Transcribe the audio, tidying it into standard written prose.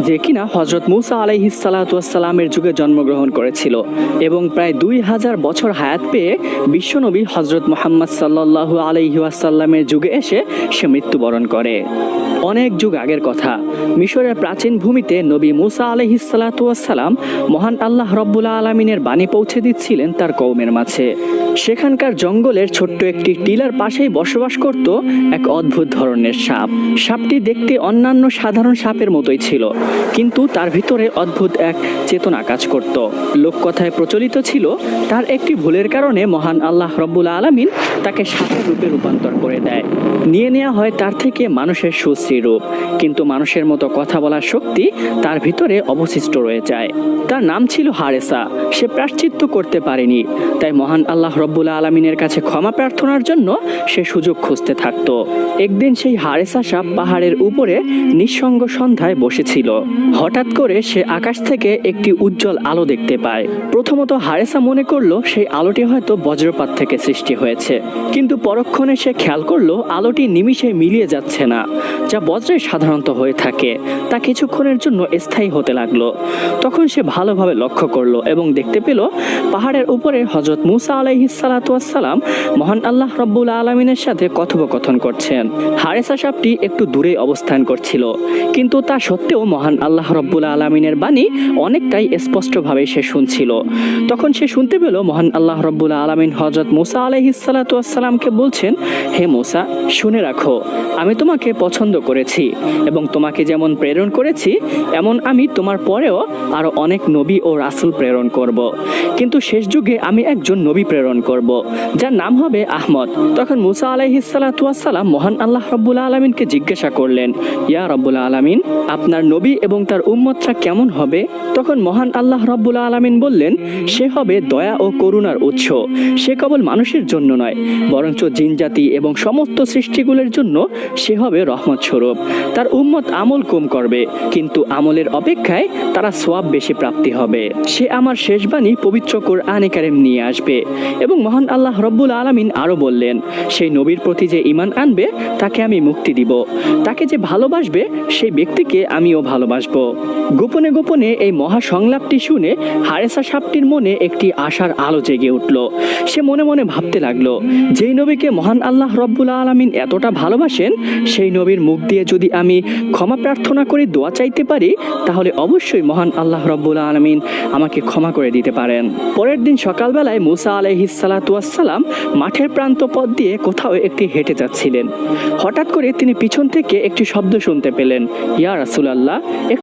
যে কিনা হযরত মুসা আলাইহিস সালাতু ওয়াস সালামের যুগে জন্মগ্রহণ করেছিল এবং প্রায় 2000 বছর হায়াত পেয়ে বিশ্বনবী হযরত মুহাম্মদ সাল্লাল্লাহু আলাইহি ওয়াসাল্লামের যুগে এসে সে মৃত্যুবরণ করে। অনেক যুগ আগের কথা, মিশরের প্রাচীন ভূমিতে নবী মুসা আলাইহিস সালাতু ওয়াস সালাম মহান আল্লাহ রব্বুল আলামিনের বাণী পৌঁছে দিচ্ছিলেন তার কওমের মাঝে। সেখানকার জঙ্গলের ছোট্ট একটি টিলার পাশেই বসবাস করত এক অদ্ভুত ধরনের সাপ। সাপটি দেখতে অন্যান্য সাধারণ সাপের মতোই ছিল, কিন্তু তার ভিতরে অদ্ভুত এক চেতনা কাজ করত। লোককথায় প্রচলিত ছিল তার একটি ভুলের কারণে মহান আল্লাহ রব্বুল আলামিন তাকে সাপের রূপে রূপান্তর করে দেয়। নিয়ে নেওয়া হয় তার থেকে মানুষের সুশ্রী রূপ, কিন্তু মানুষের মতো কথা বলার শক্তি তার ভিতরে অবশিষ্ট রয়ে যায়। তার নাম ছিল হারেসা। সে প্রায়শ্চিত্ত করতে পারেনি, তাই মহান আল্লাহ রব্বুল আলামিনের কাছে ক্ষমা প্রার্থনার জন্য সে সুযোগ খুঁজতে থাকত। একদিন সেই হারেসা সাপ পাহাড়ের উপরে নিঃসঙ্গ সন্ধ্যায় বসেছিল। হঠাৎ করে সে আকাশ থেকে একটি উজ্জ্বল আলো দেখতে পায়। প্রথমত হারেসা মনে করলো সেই আলোটি হয়তো বজ্রপাত থেকে সৃষ্টি হয়েছে, কিন্তু পরক্ষণে সে খেয়াল করলো আলোটি নিমিষে মিলিয়ে যাচ্ছে না। যা বজ্রে সাধারণত হয়ে থাকে তা কিছুক্ষণের জন্য স্থায়ী হতে লাগলো। তখন সে ভালোভাবে লক্ষ্য করলো এবং দেখতে পেল পাহাড়ের উপরে হযরত মুসা আলাইহিস সালাতু ওয়াস সালাম মহান আল্লাহ রব্বুল আলামিনের সাথে কথোপকথন করছেন। হারেসা সাপটি একটু দূরে অবস্থান করছিল, কিন্তু তা সত্ত্বেও মহান আল্লাহ রব্বুল আলামিনের বাণী অনেকটাই স্পষ্টভাবে সে শুনছিল। তখন সে শুনতে পেল মহান আল্লাহ রব্বুল আলামিন হযরত মুসা আলাইহিস সালাতু ওয়াস সালামকে বলছেন, হে মুসা, শুনে রাখো, আমি তোমাকে পছন্দ করেছি এবং তোমাকে যেমন প্রেরণ করেছি এমন আমি তোমার পরেও আরো অনেক নবী ও রাসূল প্রেরণ করব। কিন্তু শেষ যুগে আমি একজন নবী প্রেরণ করব, যার নাম হবে আহমদ। তখন মুসা আলাইহিস সালাতু ওয়াস সালাম মহান আল্লাহ রব্বুল আলামিনকে জিজ্ঞাসা করলেন, ইয়া রব্বুল আলামিন, আপনার নবী এবং তার উম্মতরা কেমন হবে? তখন মহান আল্লাহ রব্বুল আলামিন বললেন, সে হবে দয়া ও করুণার উৎস। সে কেবল মানুষের জন্য নয়, বরঞ্চ জিনজাতি এবং সমস্ত সৃষ্টিগুলোর জন্য সে হবে রহমত স্বরূপ। তার উম্মত আমল কম করবে, কিন্তু আমলের অপেক্ষায় তারা সওয়াব বেশি প্রাপ্তি হবে। সে আমার শেষ বাণী পবিত্র কোরআনে কারীম নিয়ে আসবে। এবং মহান আল্লাহ রব্বুল আলামিন আরো বললেন, সেই নবীর প্রতি যে ঈমান আনবে তাকে আমি মুক্তি দিব, তাকে যে ভালোবাসবে সেই ব্যক্তিকে আমিও ভালোবাসবো। গোপনে গোপনে এই মহা সংলাপটি শুনে হারেসা সাপটির মনে একটি আশার আলো জেগে উঠল। সে মনে মনে ভাবতে লাগলো, যেই নবীকে মহান আল্লাহ রব্বুল আলামিন এতটা ভালোবাসেন, সেই নবীর মুখ দিয়ে যদি আমি ক্ষমা প্রার্থনা করে দোয়া চাইতে পারি, তাহলে অবশ্যই মহান আল্লাহ রব্বুল আলামিন আমাকে ক্ষমা করে দিতে পারেন। পরের দিন সকালবেলায় মুসা আলাইহিস সালাতু ওয়াস সালাম মাঠের প্রান্ত পথ দিয়ে কোথাও একটি হেঁটে যাচ্ছিলেন। হঠাৎ করে তিনি পিছন থেকে একটি শব্দ শুনতে পেলেন, ইয়া রাসূলুল্লাহ।